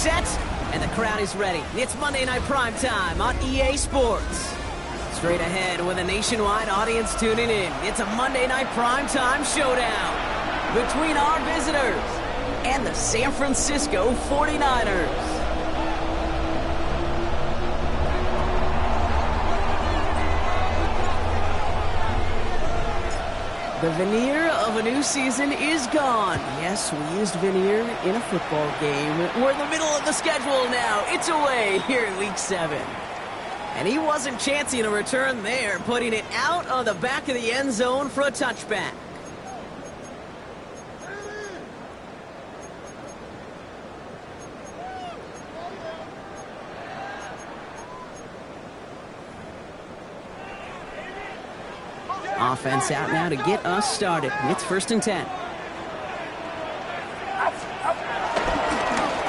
set, and the crowd is ready. It's Monday Night Prime Time on EA Sports. Straight ahead with a nationwide audience tuning in. It's a Monday Night Prime Time showdown between our visitors and the San Francisco 49ers. The veneer of a new season is gone. Yes, we used veneer in a football game. We're in the middle of the schedule now. It's away here in Week 7. And he wasn't chancing a return there, putting it out on the back of the end zone for a touchback. Offense out now to get us started. It's 1st and 10.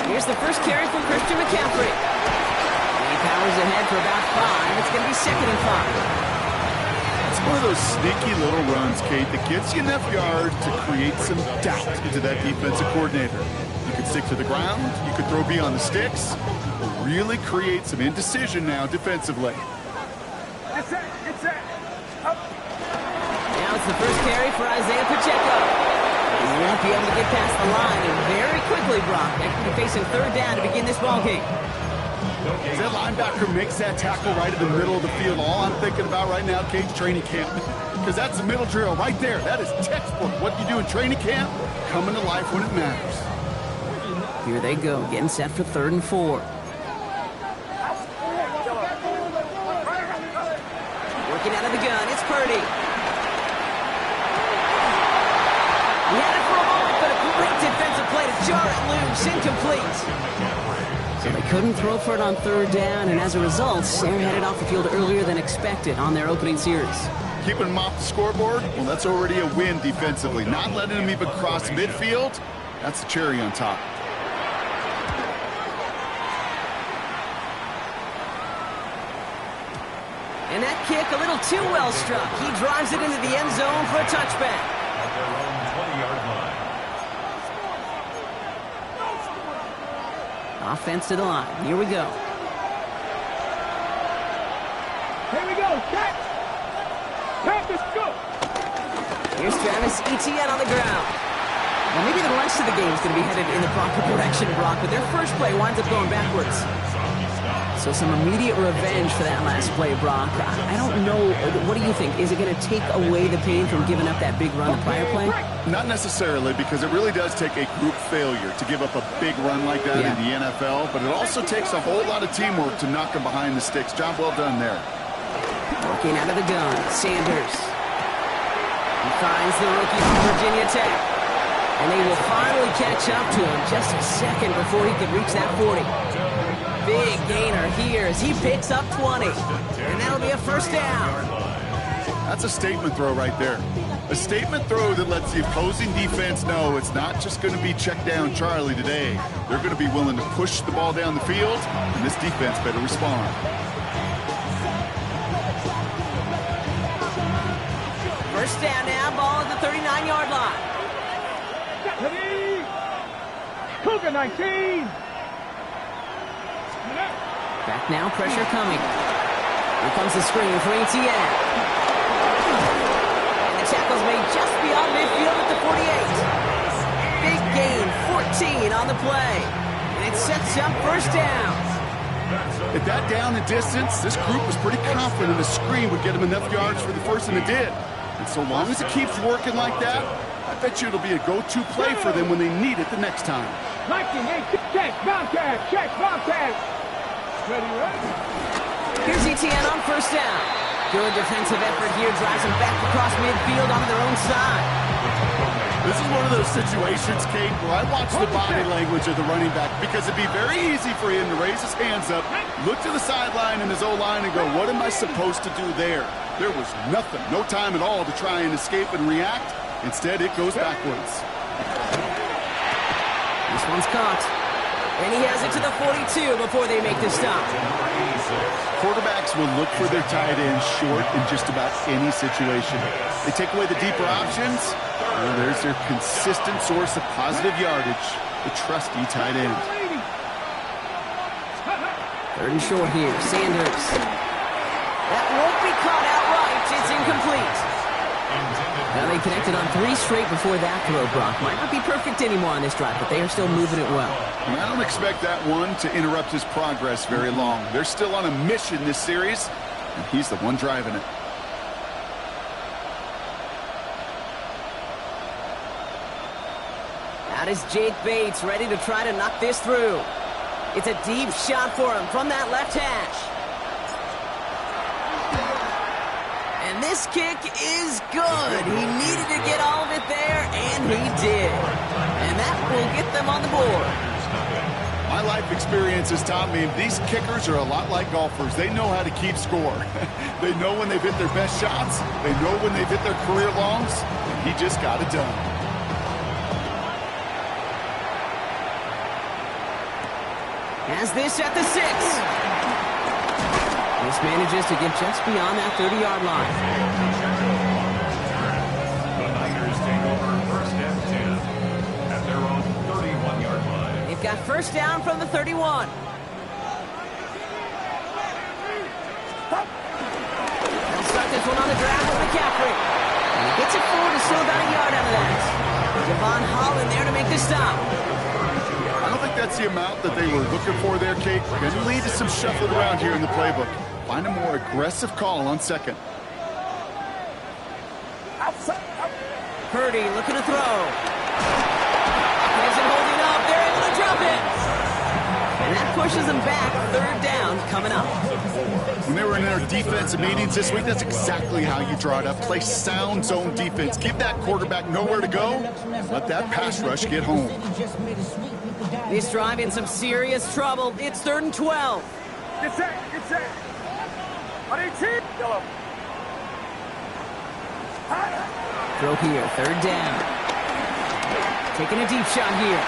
Here's the first carry from Christian McCaffrey. He powers ahead for about 5. It's going to be 2nd and 5. It's one of those sneaky little runs, Kate, that gets you enough yards to create some doubt into that defensive coordinator. You could stick to the ground, you could throw beyond the sticks, but really create some indecision now defensively. It's it. Now it's the first carry for Isaiah Pacheco. He won't be able to get past the line, and very quickly, Brock, they could be facing 3rd down to begin this ball game. As that linebacker makes that tackle right in the middle of the field, all I'm thinking about right now, Kate's training camp. Because that's the middle drill right there. That is textbook. What you do in training camp, coming to life when it matters. Here they go, getting set for 3rd and 4. Working out of the gun, it's Purdy. He had it for a moment, but a great defensive play to jar it loose, incomplete. So they couldn't throw for it on 3rd down, and as a result, they're headed off the field earlier than expected on their opening series. Keeping them off the scoreboard, well, that's already a win defensively. Not letting them even cross midfield, that's the cherry on top. And that kick a little too well struck. He drives it into the end zone for a touchback. At their own 20-yard line. Offense to the line. Here we go. Here we go. Catch. Let's go. Here's Travis Etienne on the ground. Well, maybe the rest of the game is going to be headed in the proper direction, Brock, but their first play winds up going backwards. So some immediate revenge for that last play, Brock. I don't know. What do you think? Is it going to take away the pain from giving up that big run the prior play? Not necessarily, because it really does take a group failure to give up a big run like that in the NFL, but it also takes a whole lot of teamwork to knock them behind the sticks. Job well done there. Working out of the gun, Sanders. He finds the rookie from Virginia Tech. And they will finally catch up to him just a second before he could reach that 40. Big gainer here as he picks up 20. And that'll be a 1st down. That's a statement throw right there. A statement throw that lets the opposing defense know it's not just going to be check down Charlie today. They're going to be willing to push the ball down the field, and this defense better respond. First down now, ball at the 39-yard line. Cougar 19. Back now, pressure coming. Here comes the screen for Etienne. And the tackle's made just beyond midfield at the 48. Big gain, 14 on the play. And it sets up 1st down. At that down and distance, this group was pretty confident the screen would get them enough yards for the first, and it did. And so long as it keeps working like that, I bet you it'll be a go-to play for them when they need it the next time. 19, 8, check, Bobcat, check, Bobcat. Ready. Here's Etienne on 1st down. Good defensive effort here, drives them back across midfield onto their own side. This is one of those situations, Kate, where I watch the body language of the running back, because it'd be very easy for him to raise his hands up, look to the sideline and his O-line and go, what am I supposed to do there? There was nothing, no time at all to try and escape and react. Instead, it goes backwards. This one's caught. And he has it to the 42 before they make the stop. Quarterbacks will look for their tight end short in just about any situation. They take away the deeper options. Well, there's their consistent source of positive yardage, the trusty tight end. Third and short here. Sanders. That won't be caught outright. It's incomplete. Now they connected on 3 straight before that throw, Brock. Might not be perfect anymore on this drive, but they are still moving it well. And I don't expect that one to interrupt his progress very long. They're still on a mission this series, and he's the one driving it. Out is Jake Bates, ready to try to knock this through. It's a deep shot for him from that left hash. And this kick is good. He needed to get all of it there, and he did. And that will get them on the board. My life experience has taught me these kickers are a lot like golfers. They know how to keep score. They know when they've hit their best shots. They know when they've hit their career longs. And he just got it done. Has this at the 6. This manages to get just beyond that 30-yard line. The Niners take over first and 10 at their own 31-yard line. They've got first down from the 31. They'll start this one on the ground with McCaffrey. And he gets it forward to still about a yard out of that. Javon Holland there to make the stop. I don't think that's the amount that they were looking for there, Kate. Going to lead to some shuffling around here in the playbook. Find a more aggressive call on second. Purdy looking to throw. Isn't holding up. They're able to drop it. And that pushes them back. Third down coming up. When they were in their defensive meetings this week, that's exactly how you draw it up. Play sound zone defense. Give that quarterback nowhere to go. Let that pass rush get home. This drive in some serious trouble. It's 3rd and 12. Get set. Throw here, 3rd down. Taking a deep shot here.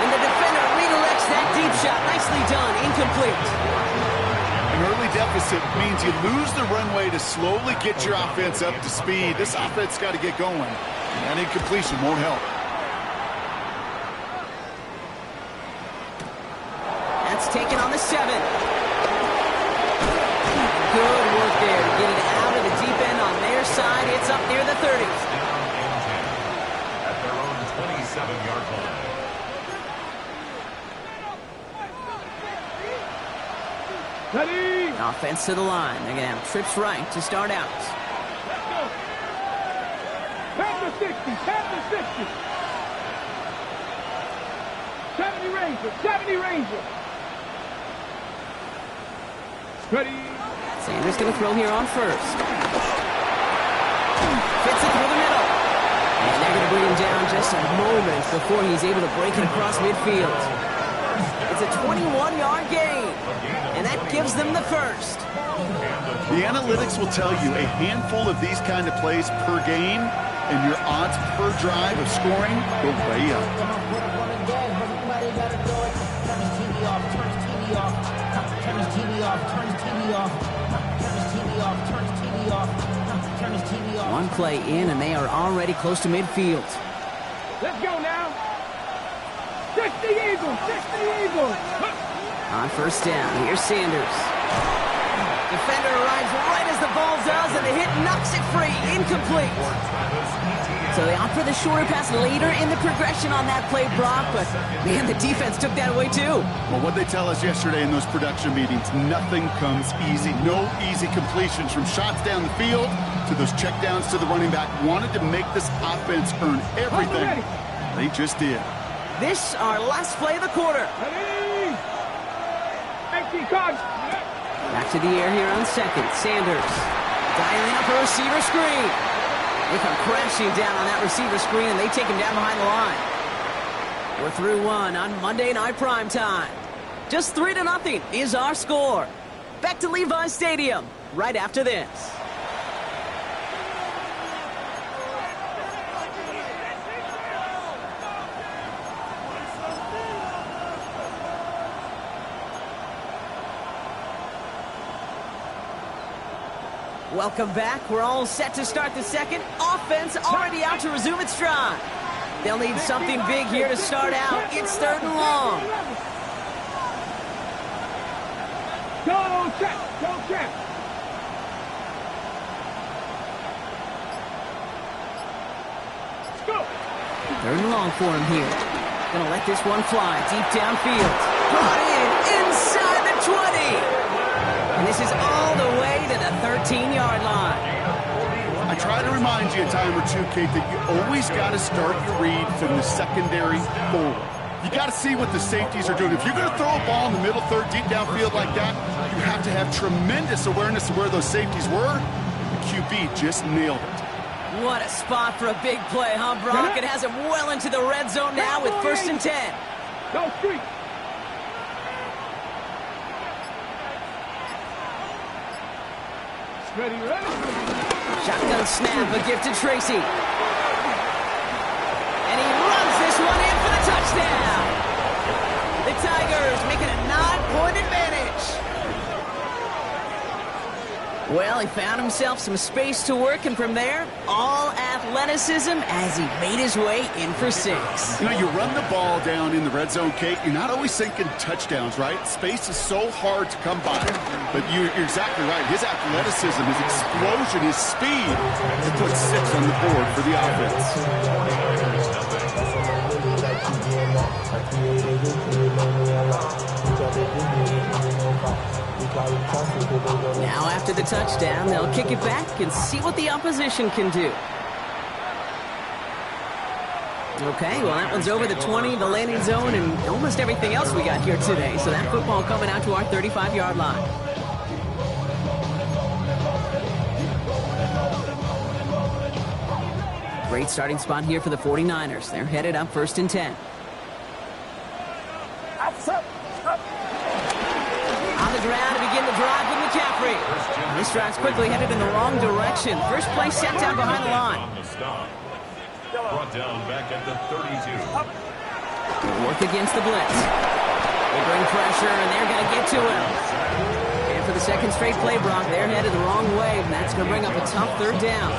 And the defender redirects that deep shot. Nicely done. Incomplete. An early deficit means you lose the runway to slowly get your offense up to speed. This offense got to get going. And that incompletion won't help. That's taken on the 7. Good work there to get it out of the deep end on their side. It's up near the 30. Down and 10 at their own 27-yard line. Ready. Offense to the line. They're going to have trips right to start out. Panther 60. 70 Ranger. Ready. Sanders going to throw here on first. Fits it through the middle. And they're going to bring him down just a moment before he's able to break it across midfield. It's a 21-yard gain, and that gives them the first. The analytics will tell you a handful of these kind of plays per game, and your odds per drive of scoring go way up. One play in, and they are already close to midfield. Let's go now. 60 Eagles. On first down, here's Sanders. Defender arrives right as the ball does, and the hit knocks it free. Incomplete. So they opt for the shorter pass later in the progression on that play, Brock, but man, the defense took that away too. Well, what they tell us yesterday in those production meetings, nothing comes easy. No easy completions from shots down the field to those checkdowns to the running back. Wanted to make this offense earn everything. They just did. This our last play of the quarter. Ready. Empty card. Back to the air here on second. Sanders dialing up a receiver screen. They come crashing down on that receiver screen, and they take him down behind the line. We're through one on Monday Night Primetime. Just 3-0 is our score. Back to Levi's Stadium right after this. Welcome back. We're all set to start the second. Offense already out to resume its drive. They'll need something big here to start out. It's 3rd and long. Go check. Go check. Let's go. 3rd and long for him here. Gonna let this one fly deep downfield. Brought in inside the 20. And this is all the way to the 13-yard line. I try to remind you a time or two, Kate, that you always got to start your read from the secondary forward. You got to see what the safeties are doing. If you're going to throw a ball in the middle third, deep downfield like that, you have to have tremendous awareness of where those safeties were. The QB just nailed it. What a spot for a big play, huh, Brock? It has him well into the red zone now with 1st and 10. Go street. Ready, ready. Shotgun snap, a gift to Tracy. And he runs this one in for the touchdown. The Tigers make it a 9-point advantage. Well, he found himself some space to work, and from there, all athleticism as he made his way in for 6. You know, you run the ball down in the red zone, Kate, you're not always thinking touchdowns, right? Space is so hard to come by. But you're exactly right. His athleticism, his explosion, his speed to put 6 on the board for the offense. Now after the touchdown, they'll kick it back and see what the opposition can do. Okay, well that one's over the 20, the landing zone, and almost everything else we got here today. So that football coming out to our 35-yard line. Great starting spot here for the 49ers. They're headed up 1st and 10. On the ground to begin the drive with McCaffrey. This drive's quickly headed in the wrong direction. First play set down behind the line. Brought down back at the 32. Good work against the blitz. They bring pressure, and they're going to get to him. And for the second straight play, Brock, they're headed the wrong way, and that's going to bring up a tough 3rd down.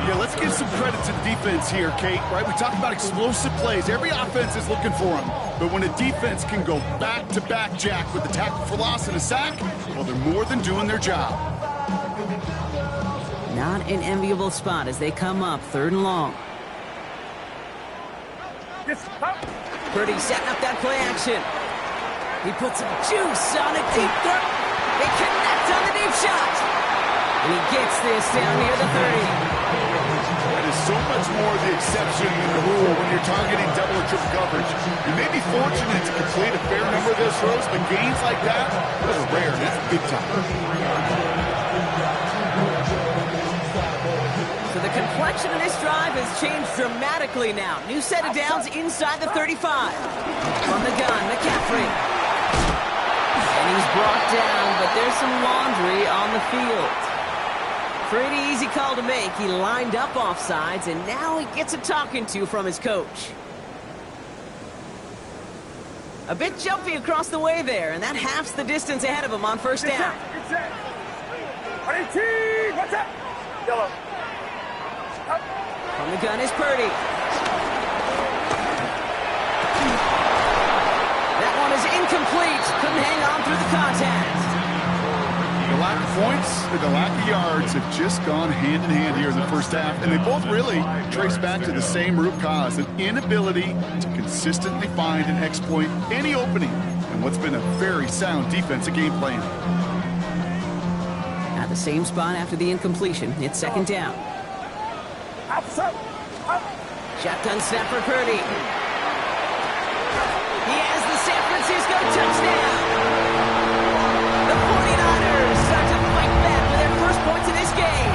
Yeah, let's give some credit to the defense here, Kate, right? We talked about explosive plays. Every offense is looking for them. But when a defense can go back-to-back, Jack, with the tackle for loss and a sack, well, they're more than doing their job. Not an enviable spot as they come up 3rd and long. Purdy setting up that play action. He puts some juice on a deep throw. They connect on the deep shot. And he gets this down near the 30. That is so much more the exception than the rule when you're targeting double or triple coverage. You may be fortunate to complete a fair number of those throws, but gains like that, those are rare. That's big time. So the complexion of this drive has changed dramatically now. New set of downs inside the 35. From the gun, McCaffrey. And he's brought down, but there's some laundry on the field. Pretty easy call to make. He lined up offsides, and now he gets a talking to from his coach. A bit jumpy across the way there, and that halves the distance ahead of him on 1st down. What's up? Yellow. From the gun is Purdy. That one is incomplete. Couldn't hang on through the contact. The lack of points and the lack of yards have just gone hand in hand here in the 1st half, and they both really trace back to the same root cause, an inability to consistently find and exploit any opening in what's been a very sound defensive game plan. At the same spot after the incompletion, it's 2nd down. Shotgun snap for Purdy. He has the San Francisco touchdown. The 49ers start to fight back for their first points in this game.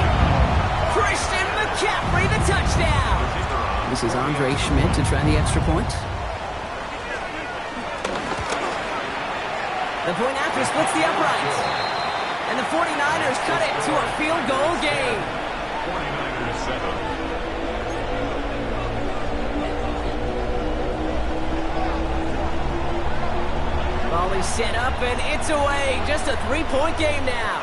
Christian McCaffrey, the touchdown. This is Andre Schmidt to try the extra point. The point after splits the uprights. And the 49ers cut it to a field goal game. 49ers 7. Volley set up, and it's away. Just a 3-point game now.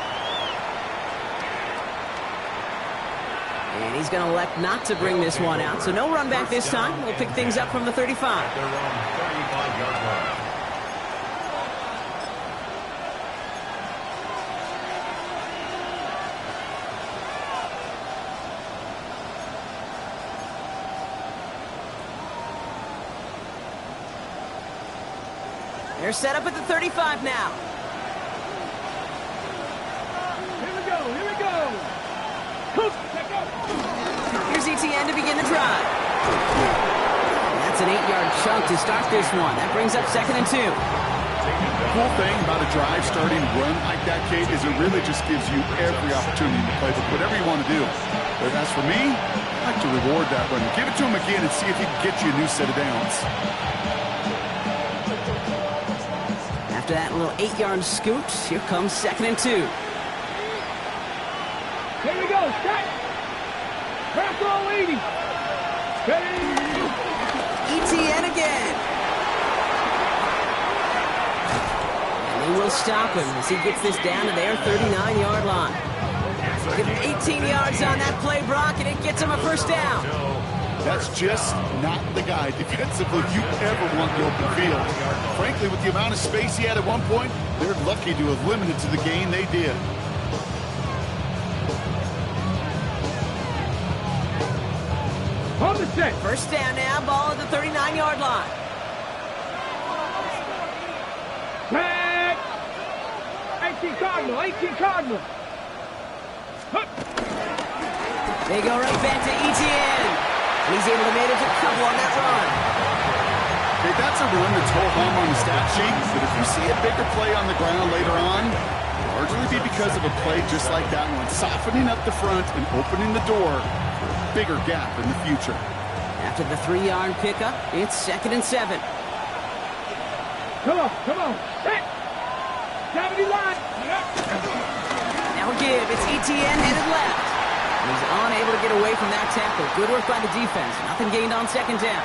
And he's going to elect not to bring this one out. So no run back this time. We'll pick things up from the 35. Their own 35-yard line. They're set up at the 35 now. Here we go, here we go. Cook, check out. Here's ETN to begin the drive. That's an 8-yard chunk to start this one. That brings up 2nd and 2. The cool thing about a drive starting run like that, Kate, is it really just gives you every opportunity to play with whatever you want to do. But as for me, I like to reward that run. Give it to him again and see if he can get you a new set of downs. After that little 8-yard scoot, here comes 2nd and 2. Here we go, set. Back roll 80. Steady. ETN again. And they will stop him as he gets this down to their 39-yard line. Give him 18 yards on that play, Brock, and it gets him a first down. That's just not the guy defensively you ever want in the open field. Frankly, with the amount of space he had at one point, they're lucky to have limited to the gain they did. Hold the set. First down now, ball at the 39-yard line. Tag. 18 Cardinal, 18 Cardinal. Hup. They go right back to ETN. And he's able to manage a couple on that run. Okay, that's a run that's whole home on the stat sheet, but if you see a bigger play on the ground later on, it'll largely be because of a play just like that one, softening up the front and opening the door for a bigger gap in the future. After the 3-yard pickup, it's 2nd and 7. Come on, come on. Set. 70 line. Now again, it's ETN headed left. He's unable to get away from that tackle. Good work by the defense. Nothing gained on 2nd down.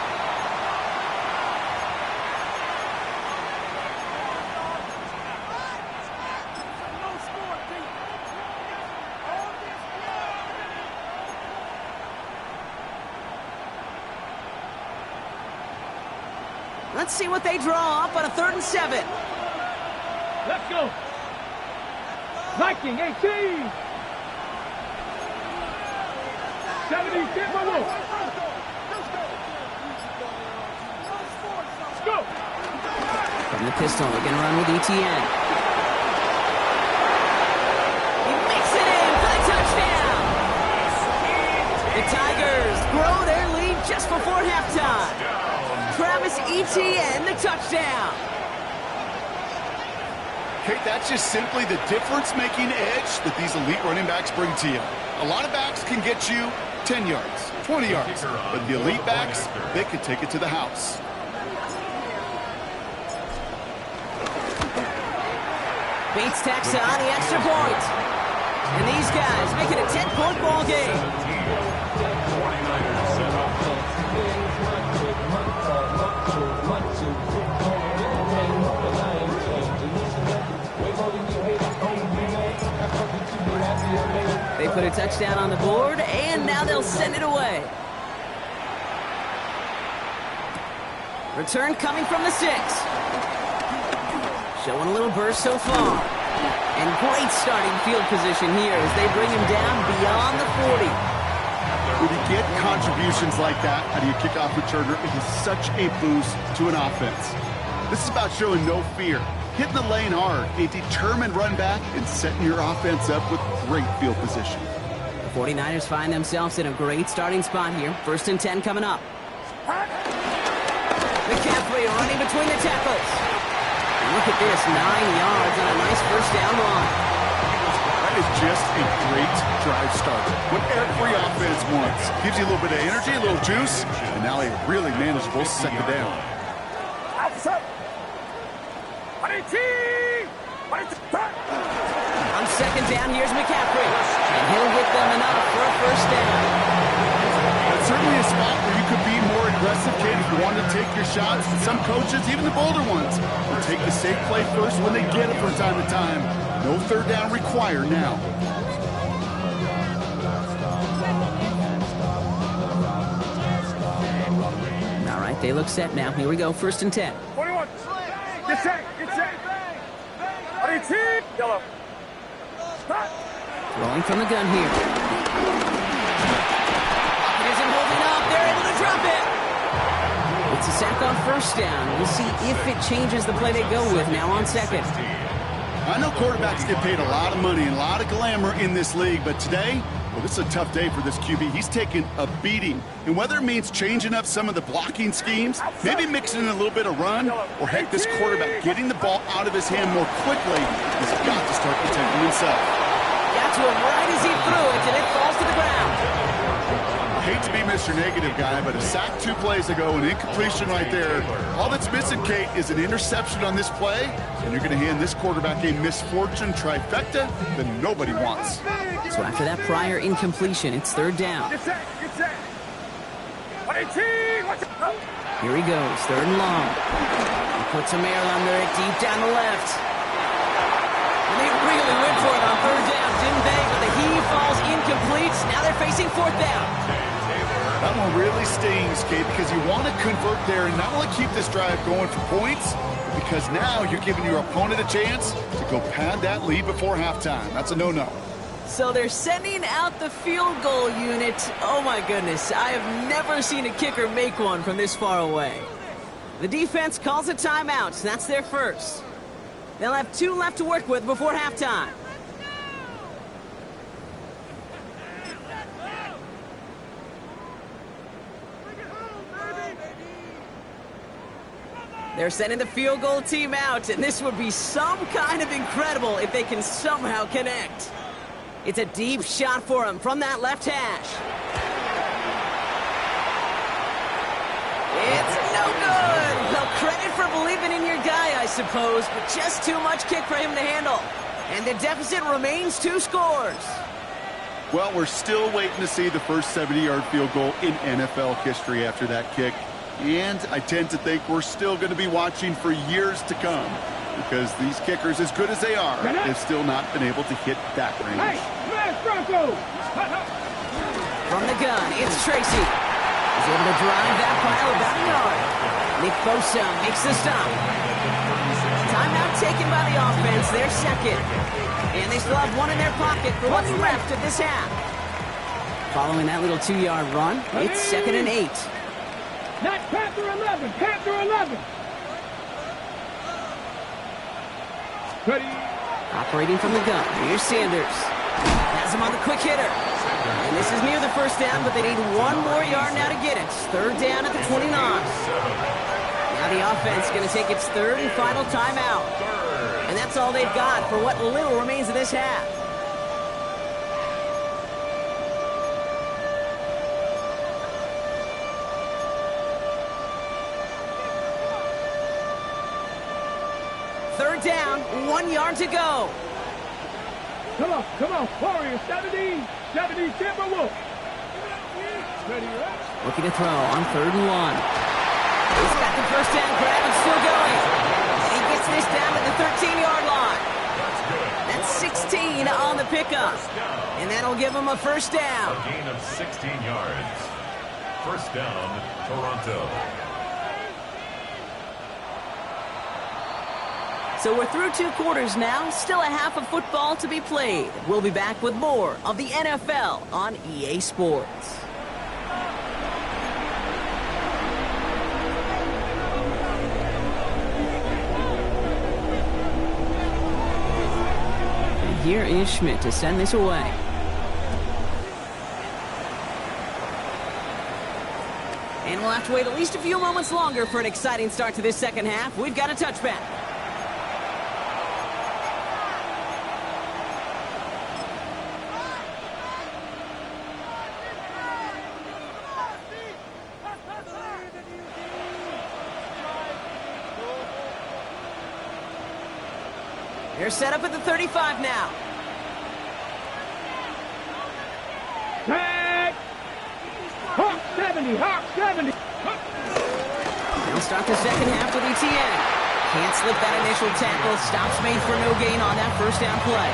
Let's see what they draw up on a 3rd and 7. Let's go. Viking 18. 70, get my look. Let's go. From the pistol, they're going to run with ETN. He makes it in for the touchdown. The Tigers grow their lead just before halftime. Travis Etienne, the touchdown. Okay, that's just simply the difference-making edge that these elite running backs bring to you. A lot of backs can get you 10 yards, 20 yards, but the elite backs, they can take it to the house. Bates tacks on the extra point. And these guys make it a 10-point ball game. 49ers set up. They put a touchdown on the board, and now they'll send it away. Return coming from the 6. Showing a little burst so far. And great starting field position here as they bring him down beyond the 40. When you get contributions like that out of your kickoff returner, it is such a boost to an offense. This is about showing no fear, hitting the lane hard, a determined run back, and setting your offense up with great field position. The 49ers find themselves in a great starting spot here. 1st and 10 coming up. McCaffrey running between the tackles. And look at this, 9 yards on a nice first down run. That is just a great drive starter. What every offense wants. Gives you a little bit of energy, a little juice, and now a really manageable 2nd down. On 2nd down, here's McCaffrey. And he'll get them enough for a first down. That's certainly a spot where you could be more aggressive, kid, if you want to take your shots. Some coaches, even the bolder ones, will take the safe play first when they get it from time to time. No 3rd down required now. All right, they look set now. Here we go, 1st and 10. 21. Get set, get set. 18. Yellow. Throwing from the gun here. Pocket isn't holding up. They're able to drop it. It's a sack on first down. We'll see if it changes the play they go with now on second. I know quarterbacks get paid a lot of money and a lot of glamour in this league, but today, well, this is a tough day for this QB. He's taking a beating. And whether it means changing up some of the blocking schemes, maybe mixing in a little bit of run, or heck, this quarterback getting the ball out of his hand more quickly, he's got to start protecting himself. Got to him right as he threw it, and it falls to the ground. I hate to be Mr. Negative Guy, but a sack 2 plays ago, an incompletion right there. All that's missing, Kate, is an interception on this play, and you're going to hand this quarterback a misfortune trifecta that nobody wants. So after that prior incompletion, it's third down. Here he goes, third and long. He puts a mail under it, deep down the left. And they really went for it on third down, didn't they? But the heave falls incomplete. Now they're facing fourth down. That one really stings, Kate, because you want to convert there and not only keep this drive going for points, because now you're giving your opponent a chance to go pad that lead before halftime. That's a no-no. So they're sending out the field goal unit. Oh, my goodness. I have never seen a kicker make one from this far away. The defense calls a timeout. That's their first. They'll have 2 left to work with before halftime. They're sending the field goal team out, and this would be some kind of incredible if they can somehow connect. It's a deep shot for him from that left hash. It's no good. Well, credit for believing in your guy, I suppose, but just too much kick for him to handle. And the deficit remains 2 scores. Well, we're still waiting to see the first 70-yard field goal in NFL history after that kick. And I tend to think we're still going to be watching for years to come because these kickers, as good as they are, have still not been able to hit that range. Hey, smash Bronco! From the gun, it's Tracy. He's able to drive that pile about a yard. Nick Bosa makes the stop. Timeout taken by the offense, their second. And they still have 1 in their pocket for what's left of this half. Following that little 2-yard run, it's 2nd and 8. Not Panther 11, Panther 11. Ready. Operating from the gun, here's Sanders. Has him on the quick hitter. And this is near the first down, but they need 1 more yard now to get it. Third down at the 29. Now the offense is going to take its 3rd and final timeout. And that's all they've got for what little remains of this half. Third down, 1 yard to go. Come on, Warriors, 70, Timberwolves. Ready, right? Looking to throw on 3rd and 1. He's got the first down grab and still going. He gets this down at the 13-yard line. That's 16 on the pickup. And that'll give him a first down. A gain of 16 yards. First down, Toronto. So we're through 2 quarters now, still a half of football to be played. We'll be back with more of the NFL on EA Sports. And here is Schmidt to send this away. And we'll have to wait at least a few moments longer for an exciting start to this second half. We've got a touchback. They're set up at the 35 now. Tag! Hawk 70, Hawk 70. They'll start the second half with ETN. Can't slip that initial tackle. Stops made for no gain on that first down play.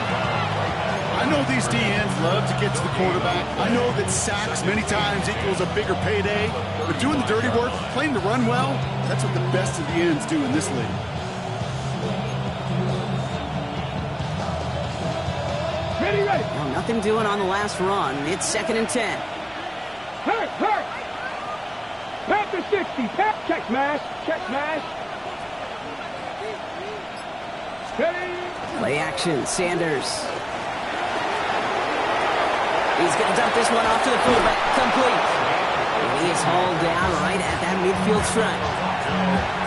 I know these DNs love to get to the quarterback. I know that sacks many times equals a bigger payday. But doing the dirty work, playing to run well, that's what the best of the ends do in this league. Ready. Well, nothing doing on the last run. It's 2nd and 10. Hurt. Panther Number 60, check smash, check smash. Play action, Sanders. He's going to dump this one off to the fullback. Complete. And he is hauled down right at that midfield stripe.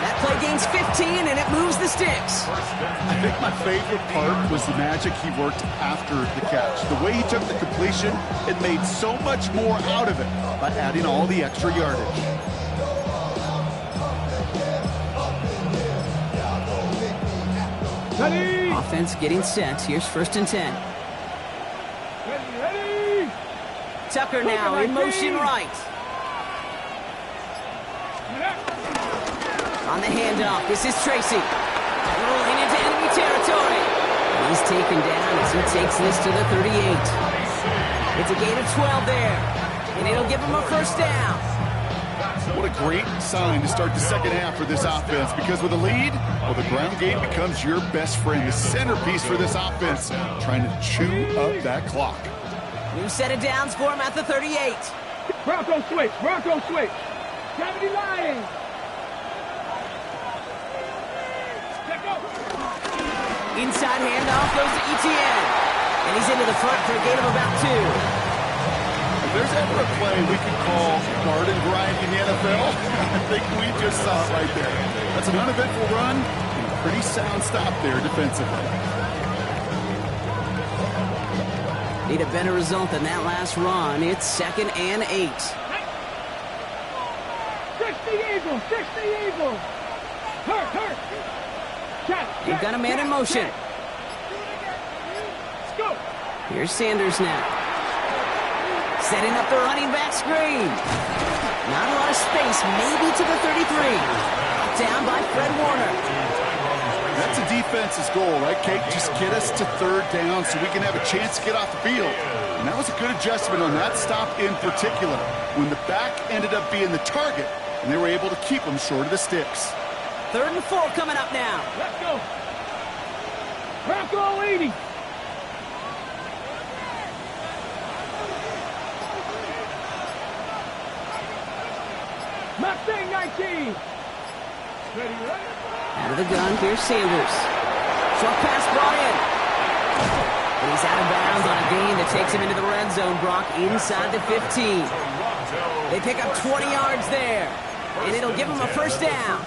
That play gains 15, and it moves the sticks. I think my favorite part was the magic he worked after the catch. The way he took the completion, it made so much more out of it by adding all the extra yardage. Ready. Offense getting set. Here's 1st and 10. Ready. Tucker now in motion right. On the handoff, this is Tracy. Rolling into enemy territory. He's taken down as he takes this to the 38. It's a gain of 12 there, and it'll give him a 1st down. What a great sign to start the second half for this offense, because with a lead, well, the ground game becomes your best friend, the centerpiece for this offense, trying to chew up that clock. New set of downs for him at the 38. Bronco switch, Bronco switch. 70 Lions. Inside handoff goes to Etienne. And he's into the front for a gain of about 2. If there's ever a play we could call garden grind in the NFL, I think we just saw it right there. That's an uneventful run and a pretty sound stop there defensively. Need a better result than that last run. It's 2nd and 8. 60 Eagles, 60 Eagles. Hurt. They've got a man in motion. Let's go. Here's Sanders now. Setting up the running back screen. Not a lot of space, maybe to the 33. Down by Fred Warner. That's a defense's goal, right, Kate? Just get us to 3rd down so we can have a chance to get off the field. And that was a good adjustment on that stop in particular, when the back ended up being the target, and they were able to keep them short of the sticks. 3rd and 4 coming up now. Let's go. Bronco 80. Mustang 19. Ready. Out of the gun, here's Sanders. Short pass brought in. And he's out of bounds on a gain that takes him into the red zone, Brock, inside the 15. They pick up 20 yards there. And it'll give him a 1st down.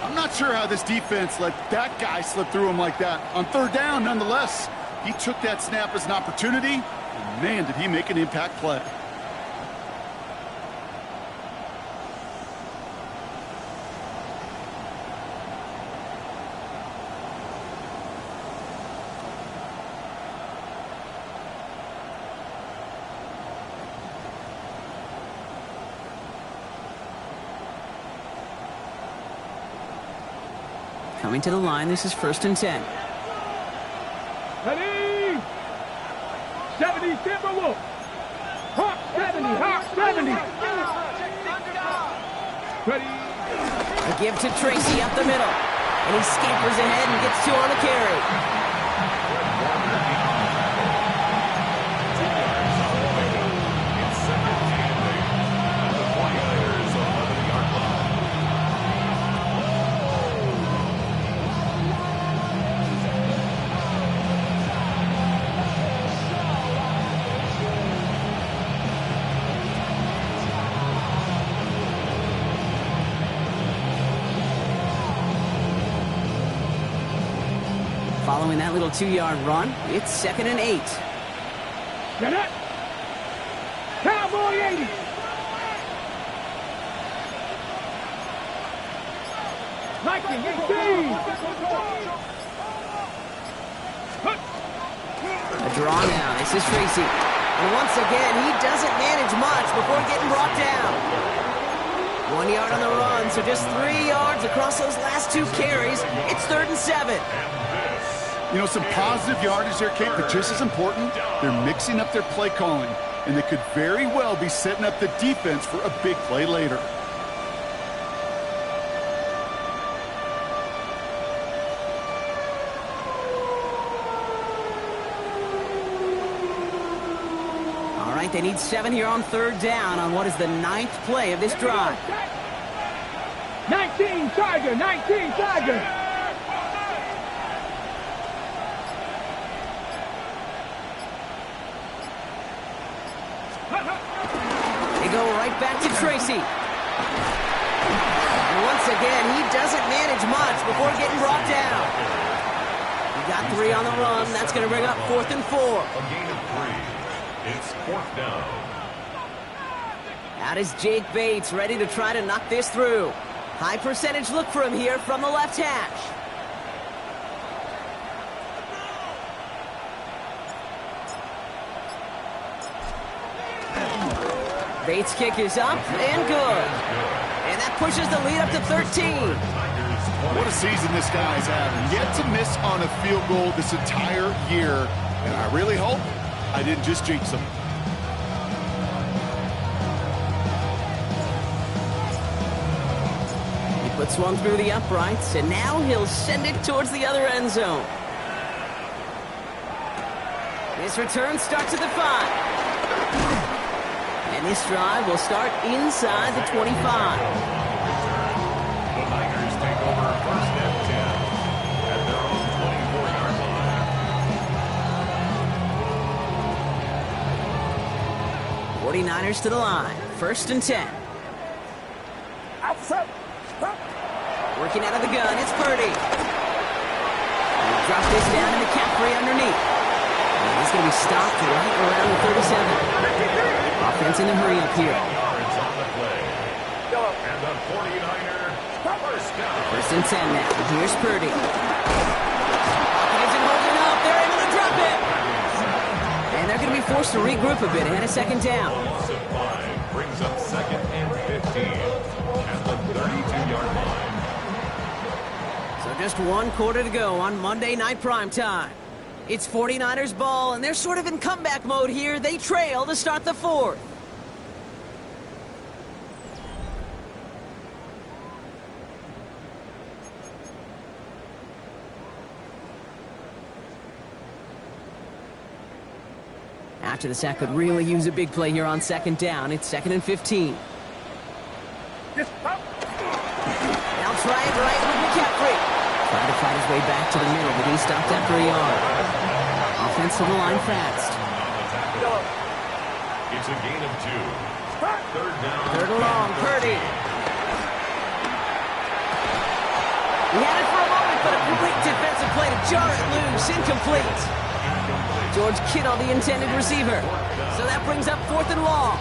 I'm not sure how this defense let that guy slip through him like that. On 3rd down, nonetheless, he took that snap as an opportunity, and man, did he make an impact play. Coming to the line, this is 1st and 10. Ready. 70 Timberwolves. Hawk 70, Hawk 70. Ready. A give to Tracy up the middle. And he scampers ahead and gets 2 on the carry. Following that little 2-yard run, it's 2nd and 8. Get it. Cowboy 80. Lightning 18. A draw now. This is Tracy. And once again, he doesn't manage much before getting brought down. 1 yard on the run, so just 3 yards across those last 2 carries. It's 3rd and 7. You know, some positive yardage there, Kate, but just as important, they're mixing up their play calling, and they could very well be setting up the defense for a big play later. right. They need 7 here on 3rd down on what is the 9th play of this drive. 19 Tiger, 19 Tiger. They go right back to Tracy. And once again, he doesn't manage much before getting brought down. He got 3 on the run. That's going to bring up 4th and 4. A gain of 3. It's 4th down. Out is Jake Bates, ready to try to knock this through. High percentage look for him here from the left hash. Bates' kick is up and good. And that pushes the lead up to 13. What a season this guy's having. Yet to miss on a field goal this entire year. And I really hope I didn't just jinx him. He puts one through the uprights, and now he'll send it towards the other end zone. His return starts at the 5. And this drive will start inside the 25. The Niners take over 1st and 10 at their own 24-yard line. 49ers to the line. 1st and 10. Working out of the gun, it's Purdy. Drop this down to McCaffrey underneath. And he's going to be stopped right around the 37. Offense in a hurry up here. Yards on the play. And the 49er first down. 1st and 10 now. Here's Purdy. Isn't holding up. They're able to drop it. And they're going to be forced to regroup a bit ahead of 2nd down. Loss of 5 brings up 2nd and 15 at the 32-yard line. So just 1 quarter to go on Monday Night Primetime. It's 49ers ball, and they're sort of in comeback mode here. They trail to start the 4th. After the sack could really use a big play here on 2nd down. It's 2nd and 15. Now try it right with McCaffrey. Trying to fight his way back to the middle, but he's stopped after a yard. Offensive line fast. It's a gain of 2. 3rd down. 3rd and long, Purdy. He had it for a moment, but a complete defensive play to jar it loose. Incomplete. George Kittle, the intended receiver. So that brings up 4th and long.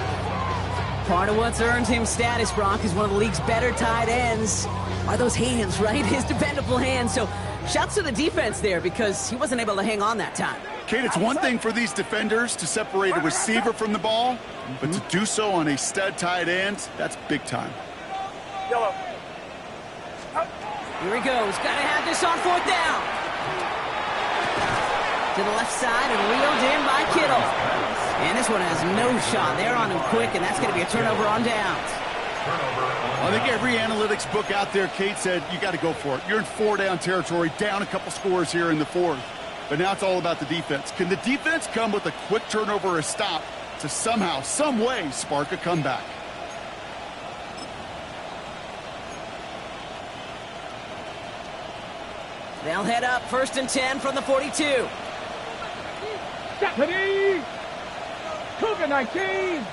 Part of what's earned him status, Brock, is one of the league's better tight ends. Are those hands, right? His dependable hands. So shouts to the defense there because he wasn't able to hang on that time. Kate, it's one thing for these defenders to separate a receiver from the ball, but to do so on a stud tight end, that's big time. Yellow. Here he goes. Got to have this on 4th down. To the left side and reeled in by Kittle. And this one has no shot. They're on him quick, and that's going to be a turnover on downs. I think every analytics book out there, Kate, said you got to go for it. You're in 4-down territory, down a couple scores here in the 4th. But now it's all about the defense. Can the defense come with a quick turnover or a stop to somehow, some way, spark a comeback? They'll head up 1st and 10 from the 42. Stephanie! Cougar 19!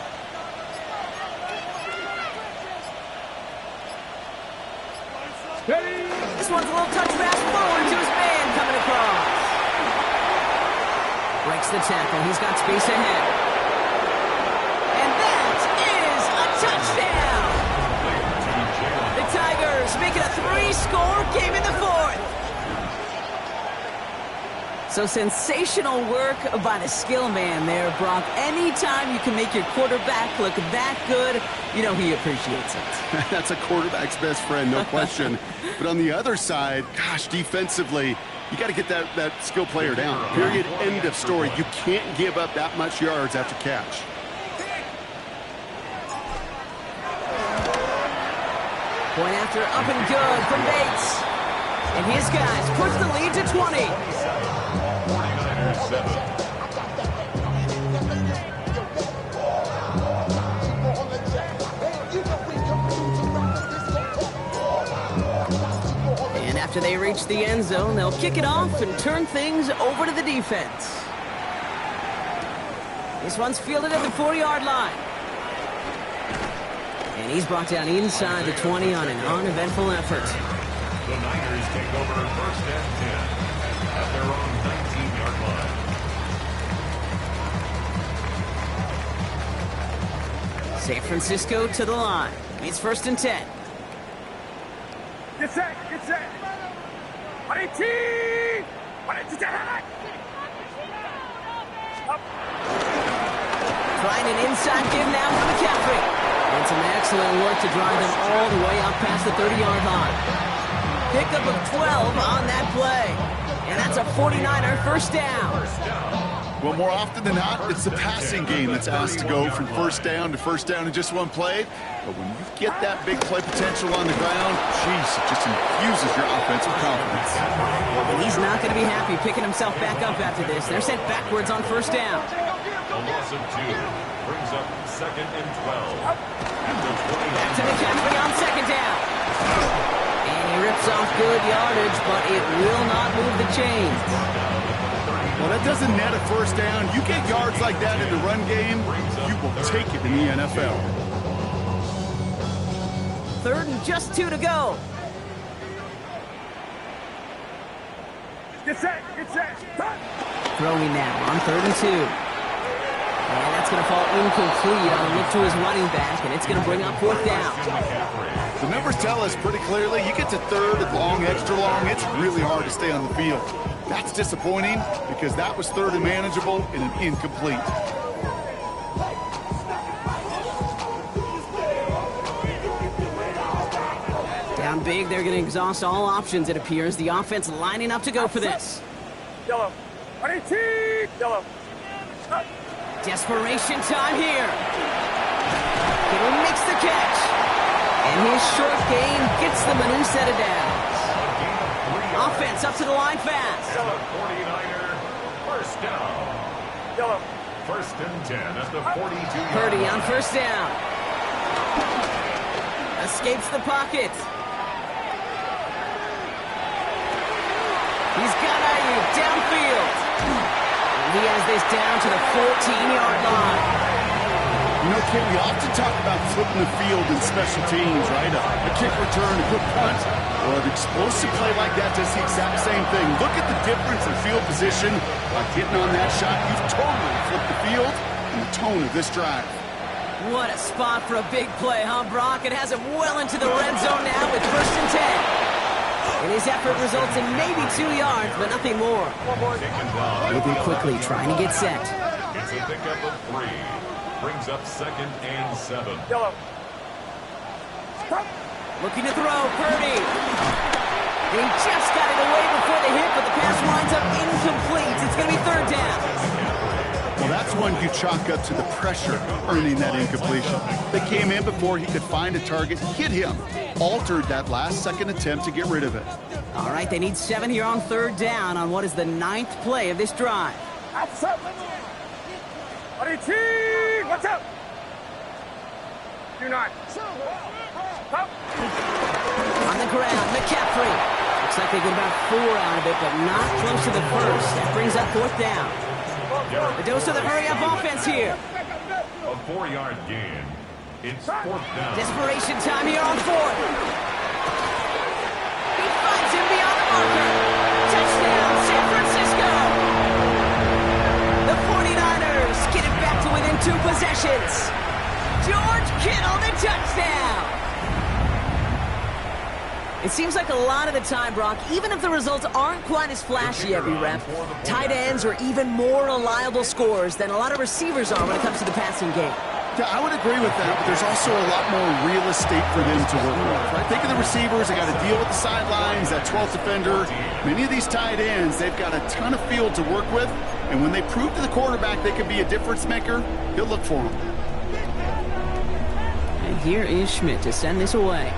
Steady! This one's a little touch pass forward to his man coming across. Breaks the tackle. He's got space ahead. And that is a touchdown! The Tigers make it a 3-score game in the 4th. So sensational work by the skill man there, Brock. Anytime you can make your quarterback look that good, you know he appreciates it. That's a quarterback's best friend, no question. But on the other side, gosh, defensively, you got to get that skill player down. Period, end of story. You can't give up that much yards after catch. Point after up and good from Bates. And his guys push the lead to 20. 49ers 7. After they reach the end zone, they'll kick it off and turn things over to the defense. This one's fielded at the 40-yard line. And he's brought down inside the 20 on an uneventful effort. The Niners take over first and 10 at their own 19-yard line. San Francisco to the line. It's first and 10. Get set, get set. 118! 118! Up. Trying an inside give now for McCaffrey. And some excellent work to drive them all the way up past the 30-yard line. Pickup of 12 on that play. And that's a 49er first down. Well, more often than not, it's the passing game that's asked to go from first down in just one play. But when you get that big play potential on the ground, geez, it just infuses your offensive confidence. And he's not going to be happy picking himself back up after this. They're sent backwards on first down. A loss of 2 brings up second and 12. At the 20. Back to McCaffrey on second down. And he rips off good yardage, but it will not move the chains. Well, that doesn't net a first down. You get yards like that in the run game, you will take it in the NFL. Third and just 2 to go. Get set, get set. Throwing now on third and 2. And that's going to fall incomplete on a look to his running back, and it's going to bring up fourth down. The numbers tell us pretty clearly, you get to third and long, extra long, it's really hard to stay on the field. That's disappointing because that was third and manageable and an incomplete. Down big, they're going to exhaust all options, it appears. The offense lining up to go for this. Yellow. 118! Yellow. Desperation time here. Kittle makes the catch. And his short gain gets them a new set of downs. Offense up to the line fast. 49er first down. Yellow. First and 10 at the 42-yard Purdy line. on first down. Escapes the pocket. He's got Ayuk downfield. He has this down to the 14-yard line. You know, Ken, we often talk about flipping the field in special teams, right? A kick return, a quick punt. Well, an explosive play like that does the exact same thing. Look at the difference in field position. By getting on that shot, you've totally flipped the field and the tone of this drive. What a spot for a big play, huh, Brock? It has him well into the red zone now with first and 10. And his effort results in maybe 2 yards, but nothing more. Moving quickly, trying to get set. It's a pickup of 3. Brings up second and 7. Yellow. Looking to throw, Purdy. He just got it away before the hit, but the pass winds up incomplete. It's going to be third down. Well, that's one you chalk up to the pressure earning that incompletion. They came in before he could find a target, hit him, altered that last-second attempt to get rid of it. All right, they need 7 here on third down on what is the 9th play of this drive. That's up. 118! What's up? 2-9. Up. On the ground, McCaffrey. Looks like they get about 4 out of it, but not close to the first. That brings up fourth down. The dose of the hurry-up offense here. A 4-yard gain. It's fourth down. Desperation time here on fourth. He finds him beyond the marker. Touchdown, San Francisco. The 49ers get it back to within 2 possessions. George Kittle, the touchdown. It seems like a lot of the time, Brock, even if the results aren't quite as flashy every rep, tight ends are even more reliable scorers than a lot of receivers are when it comes to the passing game. Yeah, I would agree with that, but there's also a lot more real estate for them to work with. Right? Think of the receivers, they got to deal with the sidelines, that 12th defender. Many of these tight ends, they've got a ton of field to work with, and when they prove to the quarterback they can be a difference maker, he'll look for them. And here is Schmidt to send this away.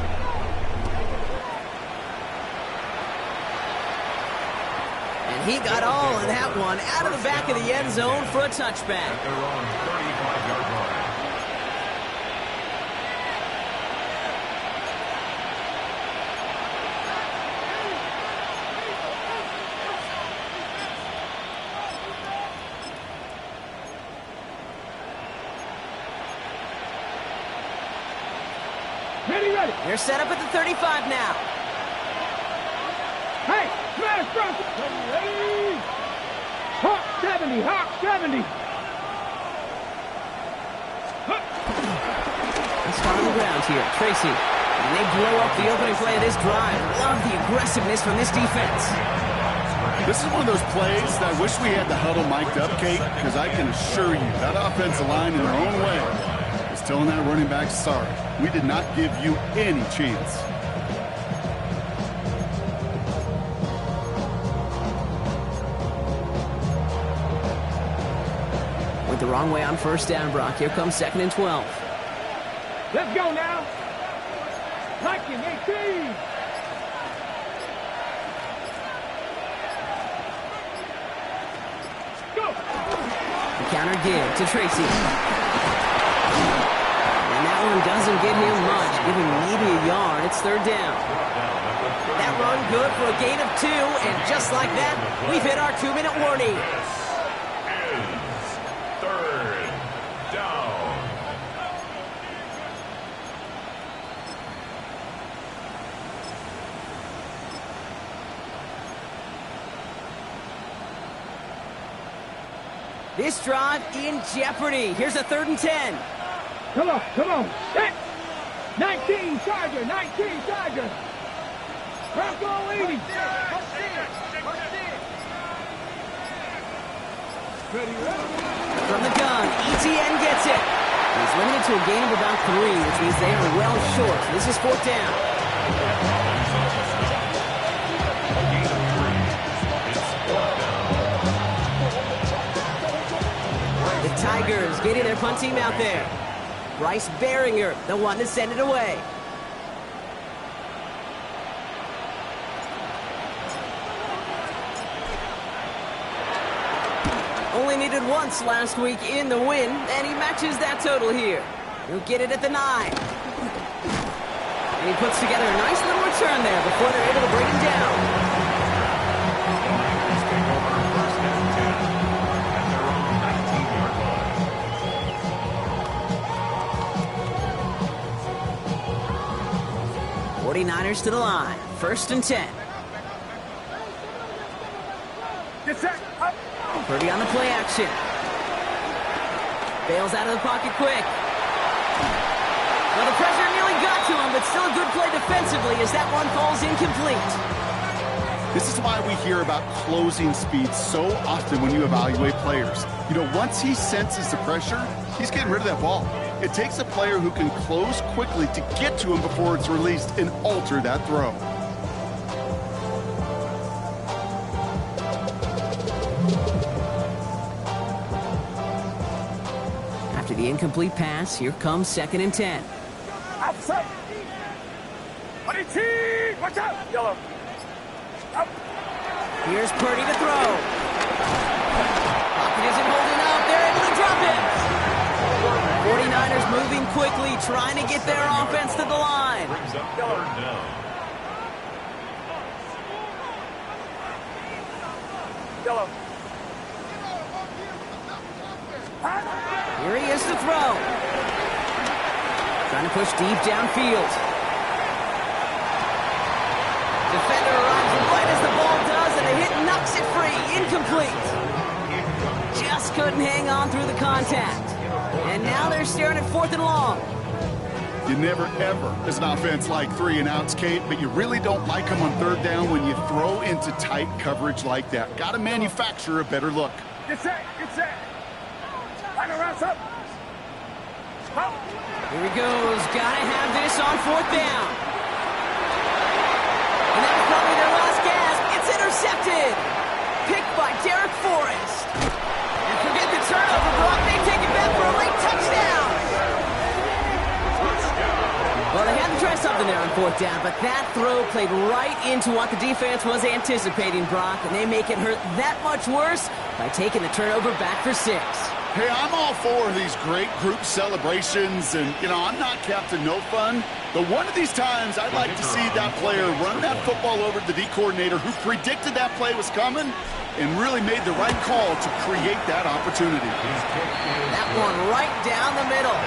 And he got all of that one out of the back of the end zone for a touchback. They're on 35-yard line. Ready, ready. They're set up at the 35 now. Hey, smash front. Ready. Hawk 70, Hawk 70. Let's start on the ground here. Tracy. And they blow up the opening play of this drive. Love the aggressiveness from this defense. This is one of those plays that I wish we had the huddle mic'd up, Kate, because I can assure you that offensive line in their own way is telling that running back, sorry, we did not give you any chance. Went the wrong way on first down, Brock. Here comes 2nd and 12. Let's go now. Liking 18. Go. The counter give to Tracy. And that one doesn't get him much. Give him maybe a yard. It's 3rd down. That run good for a gain of 2. And just like that, we've hit our 2-minute warning. This drive in jeopardy. Here's a 3rd and 10. Come on, come on. Hey. 19 Charger, 19 Charger. Bronco 80. Ready, ready. From the gun, ETN gets it. He's limited to a gain of about 3, which means they are well short. This is 4th down. The Tigers getting their punt team out there. Bryce Beringer, the one to send it away. Only needed once last week in the win, and he matches that total here. He'll get it at the 9. And he puts together a nice little return there before they're able to bring him down. Niners to the line. 1st and 10. Purdy on the play action. Bails out of the pocket quick. Well, the pressure nearly got to him, but still a good play defensively as that one falls incomplete. This is why we hear about closing speed so often when you evaluate players. You know, once he senses the pressure, he's getting rid of that ball. It takes a player who can close quickly to get to him before it's released and alter that throw. After the incomplete pass, here comes 2nd and 10. Outside. Watch out. Yellow. Up. Here's Purdy to throw. Pocket isn't holding up. They're able to drop it. 49ers moving quickly, trying to get their offense to the line. Brings up 3rd down. Yellow. Here he is to throw. Trying to push deep downfield. Defender arrives right as the ball does, and a hit knocks it free. Incomplete. Just couldn't hang on through the contact. And now they're staring at 4th and long. You never, ever, as an offense, like 3 and outs, Kate, but you really don't like them on 3rd down when you throw into tight coverage like that. Got to manufacture a better look. Get set, get set. Line around up. Here he goes. Gotta have this on 4th down. And that's probably their last gasp. It's intercepted. Picked by Derek Forrest. And forget the turnover, Brock. They take it back for a late touchdown. Well, they had to try something there on 4th down, but that throw played right into what the defense was anticipating, Brock, and they make it hurt that much worse by taking the turnover back for 6. Hey, I'm all for these great group celebrations, and, you know, I'm not Captain No Fun, but one of these times I'd like to see that player run that football over to the D coordinator who predicted that play was coming and really made the right call to create that opportunity. That one right down the middle.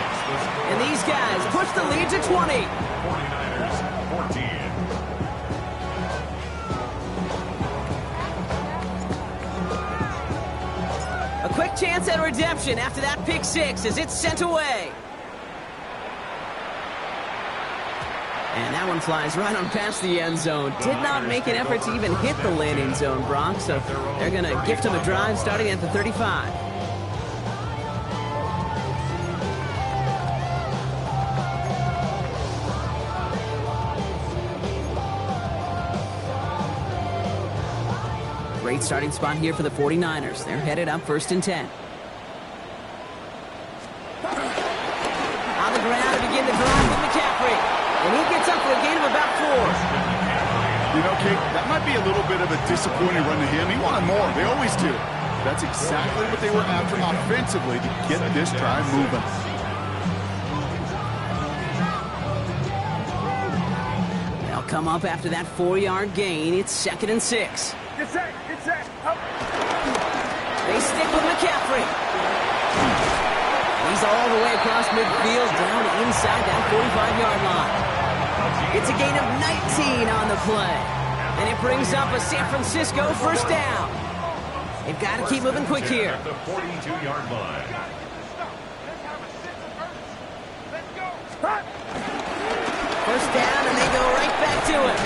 And these guys push the lead to 20. quick chance at redemption after that pick six as it's sent away. And that one flies right on past the end zone. Did not make an effort to even hit the landing zone, Brock, so they're going to gift him a drive starting at the 35. Great starting spot here for the 49ers. They're headed up 1st and 10. On the ground to begin the drive with McCaffrey. And he gets up for a gain of about 4. You know, Kate, that might be a little bit of a disappointing run to him. He wanted more. They always do. That's exactly what they were after offensively to get this drive moving. They'll come up after that 4-yard gain. It's 2nd and 6. Get set. Up. They stick with McCaffrey. He's all the way across midfield, down inside that 45-yard line. It's a gain of 19 on the play. And it brings up a San Francisco 1st down. They've got to keep moving quick here. At the 42-yard line. First down, and they go right back to it.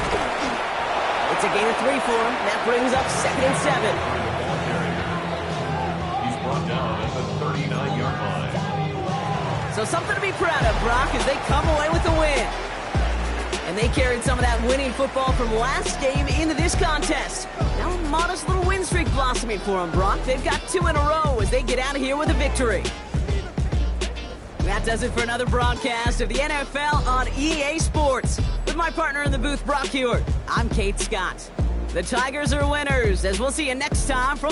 It's a gain of 3 for him. That brings up 2nd and 7. He's brought down at the 39-yard line. So something to be proud of, Brock, as they come away with the win. And they carried some of that winning football from last game into this contest. Now a modest little win streak blossoming for them, Brock. They've got 2 in a row as they get out of here with a victory. That does it for another broadcast of the NFL on EA Sports. With my partner in the booth, Brock Huard, I'm Kate Scott. The Tigers are winners, as we'll see you next time from